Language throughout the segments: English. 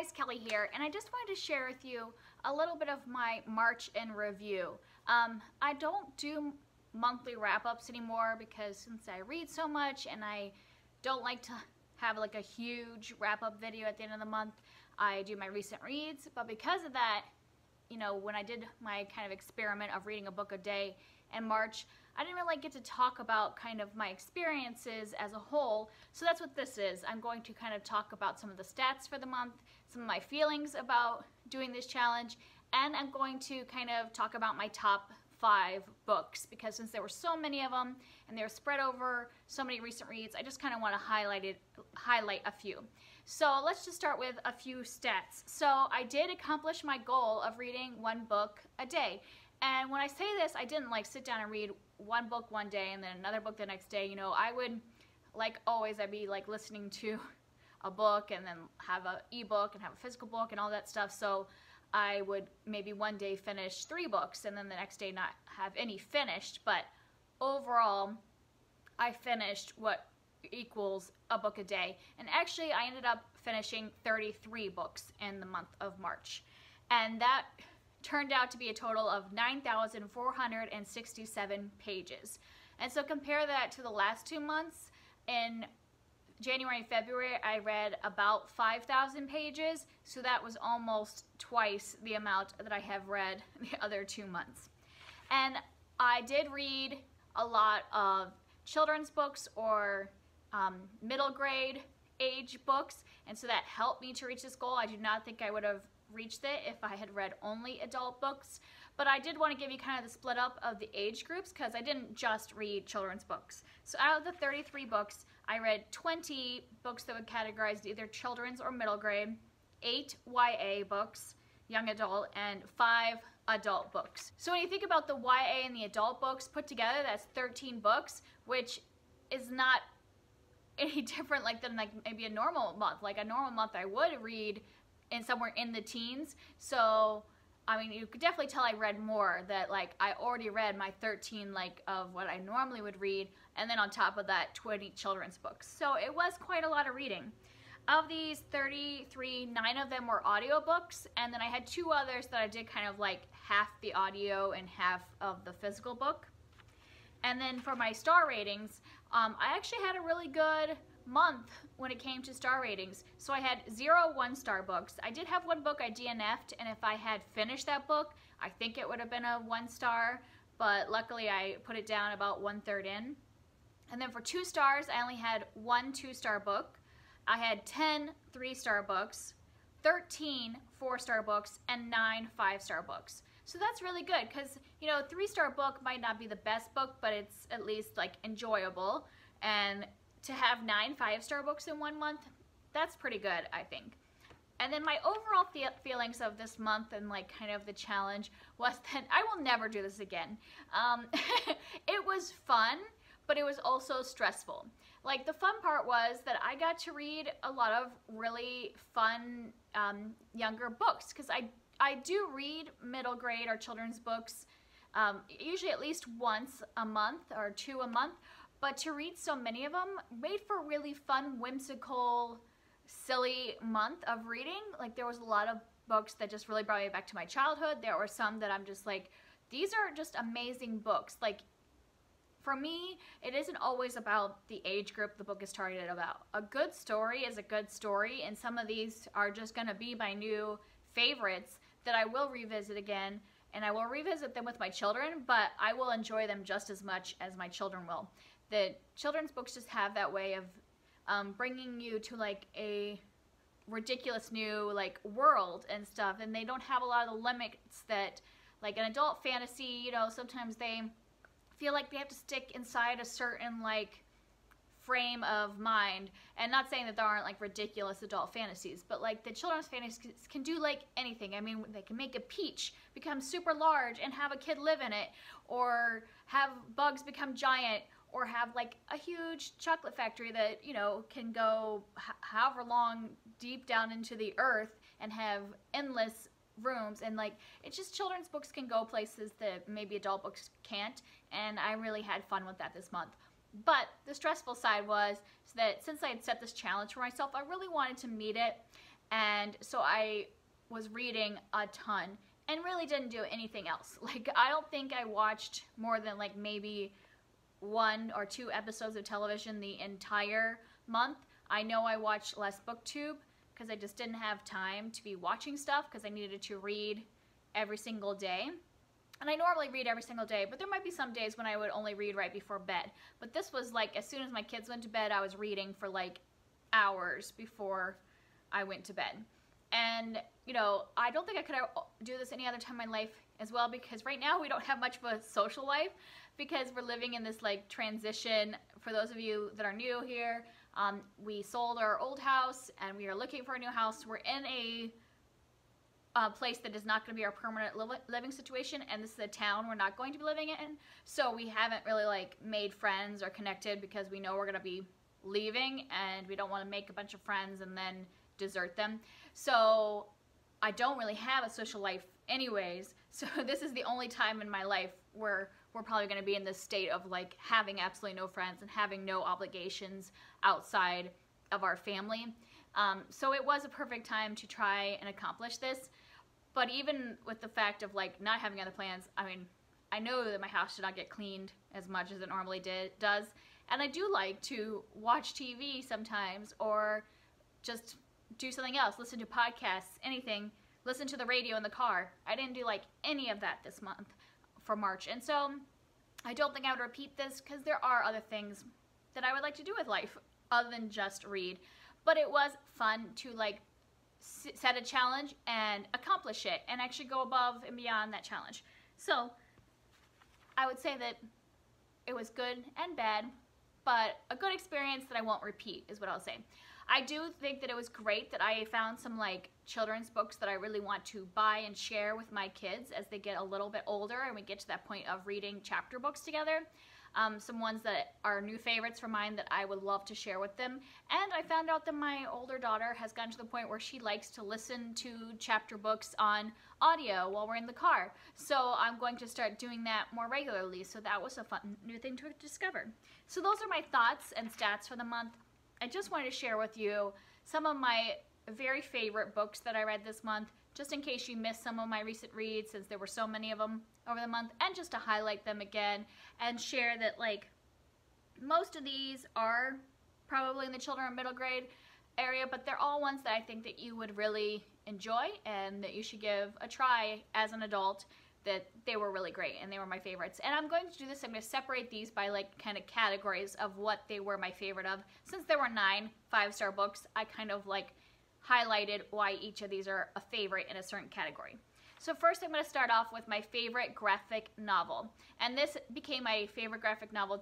guys, Kelly here, and I just wanted to share with you a little bit of my March in review. I don't do monthly wrap-ups anymore because since I read so much and I don't like to have like a huge wrap-up video at the end of the month, I do my recent reads. But because of that, you know, when I did my kind of experiment of reading a book a day in March, I didn't really get to talk about kind of my experiences as a whole, so that's what this is. I'm going to kind of talk about some of the stats for the month, some of my feelings about doing this challenge, and I'm going to kind of talk about my top 5 books, because since there were so many of them and they were spread over so many recent reads, I just kind of want to highlight a few. So let's just start with a few stats. So I did accomplish my goal of reading 1 book a day. And when I say this, I didn't like sit down and read 1 book one day and then another book the next day. You know, I would, like always, I'd be like listening to a book and then have an ebook and have a physical book and all that stuff. So I would maybe one day finish 3 books and then the next day not have any finished. But overall, I finished what equals a book a day. And actually, I ended up finishing 33 books in the month of March. And that turned out to be a total of 9,467 pages. And so compare that to the last 2 months. In January and February, I read about 5,000 pages, so that was almost twice the amount that I have read the other 2 months. And I did read a lot of children's books or middle grade age books, and so that helped me to reach this goal. I do not think I would have reached it if I had read only adult books, but I did want to give you kind of the split up of the age groups because I didn't just read children's books. So out of the 33 books, I read 20 books that would categorize either children's or middle grade, 8 YA books, young adult, and 5 adult books. So when you think about the YA and the adult books put together, that's 13 books, which is not any different than maybe a normal month. Like a normal month I would read in somewhere in the teens. So I mean, you could definitely tell I read more, that like I already read my 13 of what I normally would read, and then on top of that 20 children's books. So it was quite a lot of reading. Of these 33, 9 of them were audiobooks, and then I had 2 others that I did kind of like half the audio and half of the physical book. And then for my star ratings, I actually had a really good month when it came to star ratings. So I had 0 1-star books. I did have 1 book I DNF'd, and if I had finished that book, I think it would have been a 1 star, but luckily I put it down about 1/3 in. And then for 2 stars, I only had 1 2-star book. I had 10 3-star books, 13 4-star books, and 9 5-star books. So that's really good because, you know, a 3-star book might not be the best book, but it's at least like enjoyable. And to have 9 5-star books in 1 month, that's pretty good, I think. And then my overall feelings of this month and like kind of the challenge was that I will never do this again. It was fun, but it was also stressful. Like the fun part was that I got to read a lot of really fun younger books, because I do read middle grade or children's books usually at least once a month or 2 a month. But to read so many of them made for a really fun, whimsical, silly month of reading. Like there was a lot of books that just really brought me back to my childhood. There were some that I'm just like, these are just amazing books. Like for me, it isn't always about the age group the book is targeted about. A good story is a good story, and some of these are just gonna be my new favorites that I will revisit again, and I will revisit them with my children, but I will enjoy them just as much as my children will. The children's books just have that way of bringing you to like a ridiculous new like world and stuff, and they don't have a lot of the limits that like an adult fantasy, you know, sometimes they feel like they have to stick inside a certain like frame of mind. And not saying that there aren't like ridiculous adult fantasies, but like the children's fantasies can do like anything. I mean, they can make a peach become super large and have a kid live in it, or have bugs become giant, or have like a huge chocolate factory that, you know, can go however long deep down into the earth and have endless rooms. And like, it's just children's books can go places that maybe adult books can't, and I really had fun with that this month. But the stressful side was that since I had set this challenge for myself, I really wanted to meet it, And so I was reading a ton and really didn't do anything else. Like, I don't think I watched more than like maybe 1 or 2 episodes of television the entire month. I know I watched less BookTube because I just didn't have time to be watching stuff because I needed to read every single day. And I normally read every single day, but there might be some days when I would only read right before bed. But this was like, as soon as my kids went to bed, I was reading for like hours before I went to bed. And, you know, I don't think I could do this any other time in my life as well, because right now we don't have much of a social life because we're living in this like transition. For those of you that are new here, we sold our old house and we are looking for a new house. We're in a place that is not going to be our permanent living situation, and this is a town we're not going to be living in, so we haven't really like made friends or connected because we know we're going to be leaving and we don't want to make a bunch of friends and then desert them. So I don't really have a social life anyways, so this is the only time in my life where we're probably going to be in this state of like having absolutely no friends and having no obligations outside of our family. So it was a perfect time to try and accomplish this. But even with the fact of like not having other plans, I mean, I know that my house should not get cleaned as much as it normally does. And I do like to watch TV sometimes, or just do something else, listen to podcasts, anything, listen to the radio in the car. I didn't do like any of that this month for March. And so I don't think I would repeat this because there are other things that I would like to do with life other than just read. But it was fun to like set a challenge and accomplish it and actually go above and beyond that challenge. So I would say that it was good and bad, but a good experience that I won't repeat is what I'll say. I do think that it was great that I found some like children's books that I really want to buy and share with my kids as they get a little bit older and we get to that point of reading chapter books together. Some ones that are new favorites for mine that I would love to share with them. And I found out that my older daughter has gotten to the point where she likes to listen to chapter books on audio while we're in the car. So I'm going to start doing that more regularly. So that was a fun new thing to discover. So those are my thoughts and stats for the month. I just wanted to share with you some of my very favorite books that I read this month, just in case you missed some of my recent reads, since there were so many of them over the month, and just to highlight them again and share that like most of these are probably in the children and middle grade area, but they're all ones that I think that you would really enjoy and that you should give a try as an adult, that they were really great and they were my favorites. And I'm going to do this, I'm going to separate these by like kind of categories of what they were my favorite of. Since there were 9 5-star books, I kind of like highlighted why each of these are a favorite in a certain category. So first I'm going to start off with my favorite graphic novel. And this became my favorite graphic novel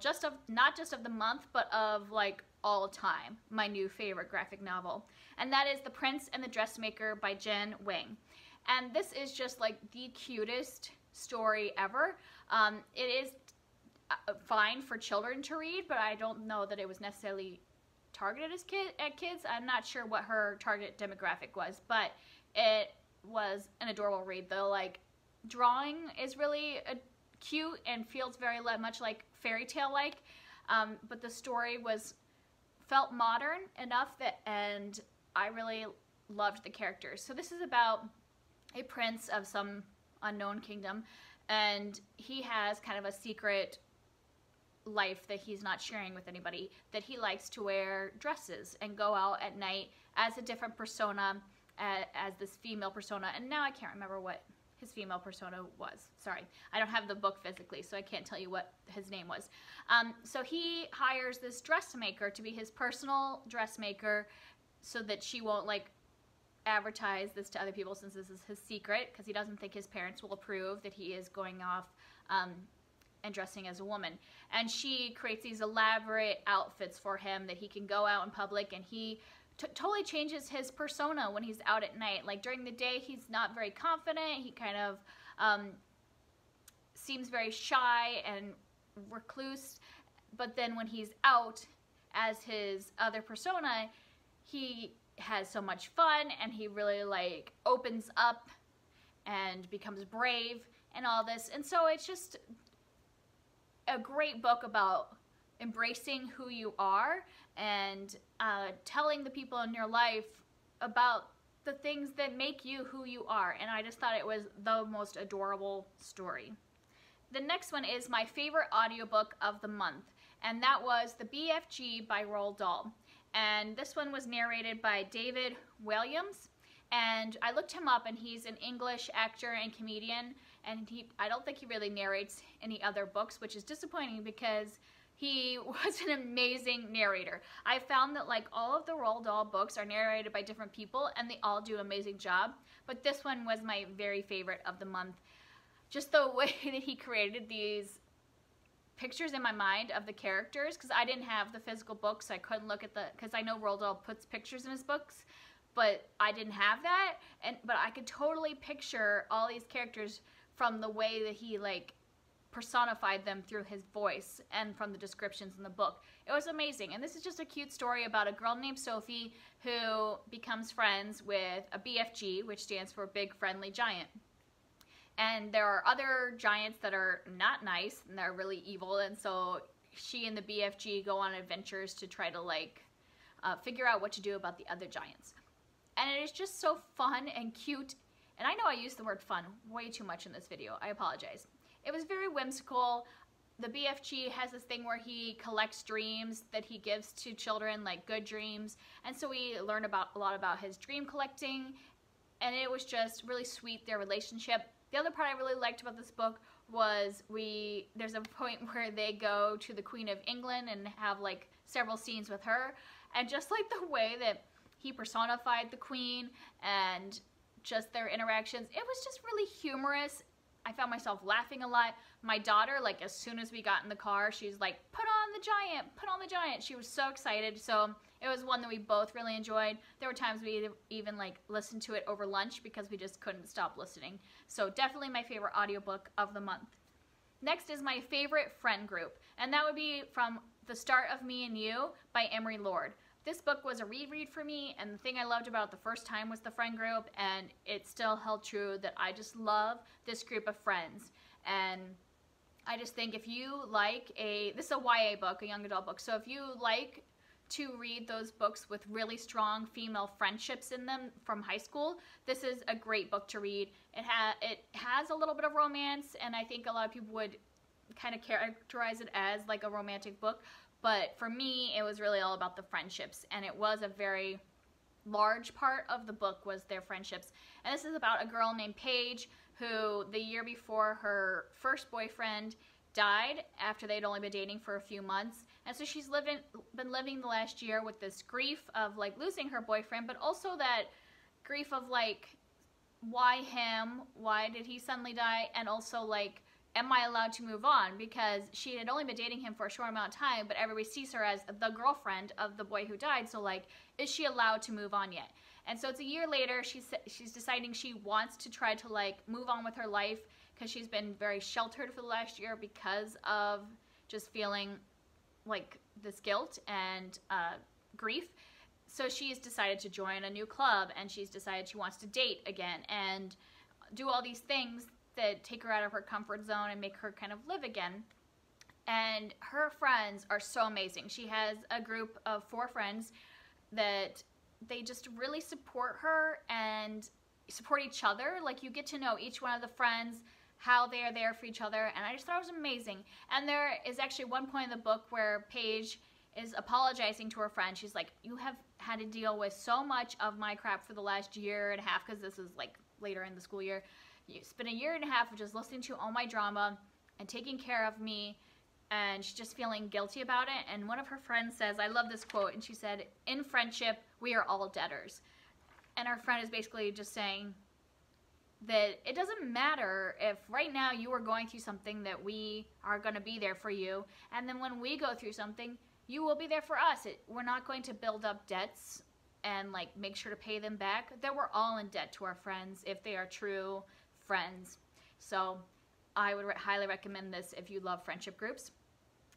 not just of the month, but of like all time, my new favorite graphic novel. And that is The Prince and the Dressmaker by Jen Wang. And this is just like the cutest story ever. It is fine for children to read, but I don't know that it was necessarily targeted as at kids. I'm not sure what her target demographic was, but it was an adorable read. The like drawing is really cute and feels very much like fairy tale like, but the story felt modern enough and I really loved the characters. So this is about a prince of some unknown kingdom, and he has kind of a secret life that he's not sharing with anybody, that he likes to wear dresses and go out at night as a different persona, as this female persona. And now I can't remember what his female persona was. Sorry, I don't have the book physically, so I can't tell you what his name was. So he hires this dressmaker to be his personal dressmaker so that she won't like advertise this to other people, since this is his secret, because he doesn't think his parents will approve that he is going off and dressing as a woman. And she creates these elaborate outfits for him that he can go out in public, and he totally changes his persona when he's out at night. Like during the day, he's not very confident. He kind of seems very shy and recluse. But then when he's out as his other persona, he has so much fun and he really like opens up and becomes brave and all this. And so it's just a great book about embracing who you are and telling the people in your life about the things that make you who you are, and I just thought it was the most adorable story. The next one is my favorite audiobook of the month, and that was The BFG by Roald Dahl. And this one was narrated by David Williams, and I looked him up, and he's an English actor and comedian, and I don't think he really narrates any other books, which is disappointing because he was an amazing narrator. I found that like all of the Roald Dahl books are narrated by different people, and they all do an amazing job, but this one was my very favorite of the month. Just the way that he created these pictures in my mind of the characters, because I didn't have the physical book, so I couldn't look at because I know Roald Dahl puts pictures in his books, but I didn't have that, but I could totally picture all these characters from the way that he like personified them through his voice and from the descriptions in the book. It was amazing, and this is just a cute story about a girl named Sophie who becomes friends with a BFG, which stands for Big Friendly Giant. And there are other giants that are not nice, and they're really evil, and so she and the BFG go on adventures to try to like figure out what to do about the other giants. And it is just so fun and cute, and I know I used the word fun way too much in this video. I apologize. It was very whimsical. The BFG has this thing where he collects dreams that he gives to children, like good dreams, and so we learn a lot about his dream collecting, and it was just really sweet, their relationship. The other part I really liked about this book was there's a point where they go to the Queen of England and have like several scenes with her, and just like the way that he personified the Queen and just their interactions, it was just really humorous. I found myself laughing a lot. My daughter, like as soon as we got in the car, she's like, put on the giant, put on the giant. She was so excited. So it was one that we both really enjoyed. There were times we even like listened to it over lunch because we just couldn't stop listening. So definitely my favorite audiobook of the month. Next is my favorite friend group, and that would be From the Start of Me and You by Emery Lord. This book was a reread for me, and the thing I loved about it the first time was the friend group, and it still held true that I just love this group of friends. And I just think if you like this is a YA book, a young adult book, so if you like to read those books with really strong female friendships in them from high school, this is a great book to read. It has a little bit of romance, and I think a lot of people would kind of characterize it as like a romantic book. But for me, it was really all about the friendships, and it was a very large part of the book was their friendships. And this is about a girl named Paige who the year before her first boyfriend died after they'd only been dating for a few months. And so she's been living the last year with this grief of like losing her boyfriend, but also that grief of like, why him? Why did he suddenly die? And also like, am I allowed to move on? Because she had only been dating him for a short amount of time, but everybody sees her as the girlfriend of the boy who died. So like, is she allowed to move on yet? And so it's a year later, she's deciding she wants to try to like move on with her life because she's been very sheltered for the last year because of just feeling like this guilt and grief. So she's decided to join a new club, and she's decided she wants to date again and do all these things that take her out of her comfort zone and make her kind of live again. And her friends are so amazing. She has a group of 4 friends that they just really support her and support each other. Like you get to know each one of the friends, how they are there for each other, and I just thought it was amazing. And there is actually one point in the book where Paige is apologizing to her friend. She's like, you have had to deal with so much of my crap for the last year and a half, because this is like later in the school year. It's been a year and a half of just listening to all my drama and taking care of me, and she's just feeling guilty about it. And one of her friends says, I love this quote, and she said, in friendship, we are all debtors. And her friend is basically just saying that it doesn't matter if right now you are going through something, that we are going to be there for you, and then when we go through something, you will be there for us. We're not going to build up debts and like make sure to pay them back. That we're all in debt to our friends if they are true friends. So I would highly recommend this if you love friendship groups.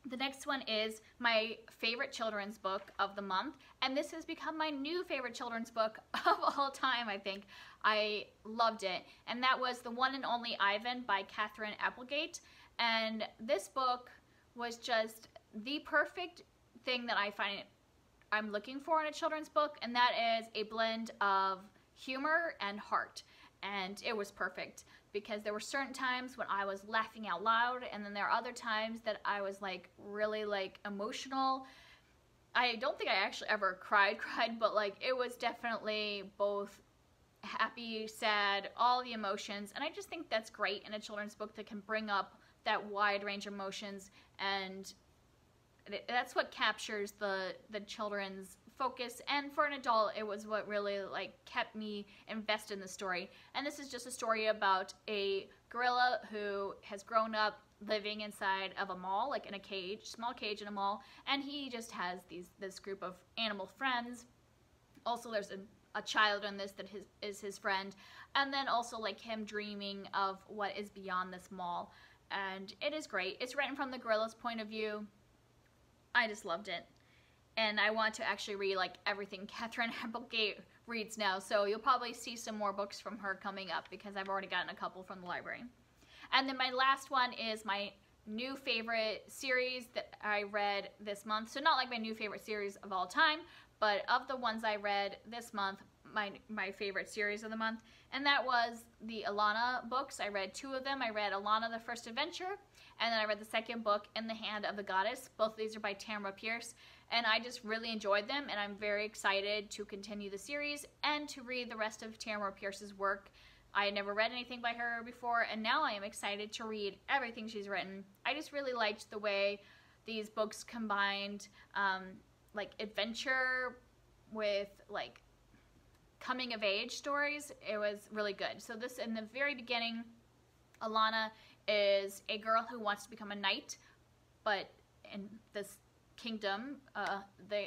The next one is my favorite children's book of the month, and this has become my new favorite children's book of all time, I think. I loved it, and that was The One and Only Ivan by Katherine Applegate. And this book was just the perfect thing that I'm looking for in a children's book, and that is a blend of humor and heart. And it was perfect because there were certain times when I was laughing out loud, and then there are other times that I was like really like emotional. I don't think I actually ever cried, but like it was definitely both happy, sad, all the emotions. And I just think that's great in a children's book that can bring up that wide range of emotions, and that's what captures the children's focus. And for an adult, it was what really like kept me invested in the story. And this is just a story about a gorilla who has grown up living inside of a mall, like in a cage, small cage in a mall, and he just has this group of animal friends. Also, there's a child in this that is his friend, and then also like him dreaming of what is beyond this mall. And it is great. It's written from the gorilla's point of view. I just loved it. And I want to actually read like everything Katherine Applegate reads now, so you'll probably see some more books from her coming up because I've already gotten a couple from the library. And then my last one is my new favorite series that I read this month. So not like my new favorite series of all time, but of the ones I read this month, my favorite series of the month. And that was the Alanna books. I read 2 of them. I read Alanna the First Adventure, and then I read the second book, In the Hand of the Goddess. Both of these are by Tamora Pierce, and I just really enjoyed them, and I'm very excited to continue the series and to read the rest of Tamora Pierce's work. I had never read anything by her before, and now I am excited to read everything she's written. I just really liked the way these books combined like adventure with like coming of age stories. It was really good. So this, in the very beginning, Alanna is a girl who wants to become a knight, but in this kingdom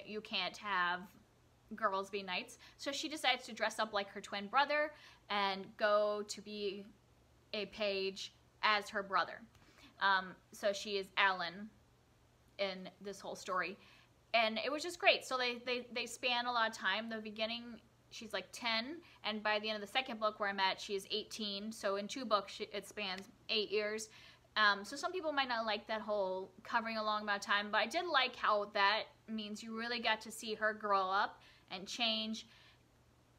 you can't have girls be knights. So she decides to dress up like her twin brother and go to be a page as her brother. So she is Alan in this whole story. And it was just great. So they span a lot of time. The beginning, she's like 10, and by the end of the second book where I'm at, she is 18. So in 2 books, it spans 8 years. So some people might not like that whole covering a long amount of time, but I did like how that means you really got to see her grow up and change.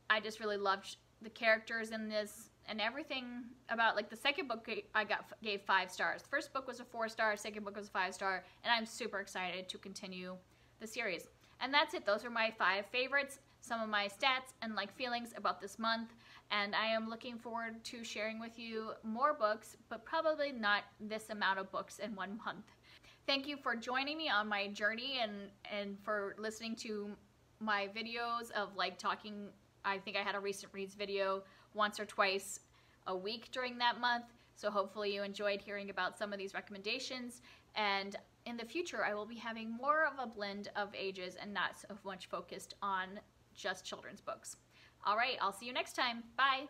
I just really loved the characters in this and everything about, like, the second book I gave 5 stars. The first book was a 4-star, second book was a 5-star, and I'm super excited to continue the series. And that's it. Those are my 5 favorites, some of my stats and like feelings about this month, and I am looking forward to sharing with you more books, but probably not this amount of books in 1 month. Thank you for joining me on my journey and for listening to my videos of like talking. I think I had a recent reads video once or twice a week during that month, so hopefully you enjoyed hearing about some of these recommendations. And in the future, I will be having more of a blend of ages and not so much focused on just children's books. All right, I'll see you next time. Bye.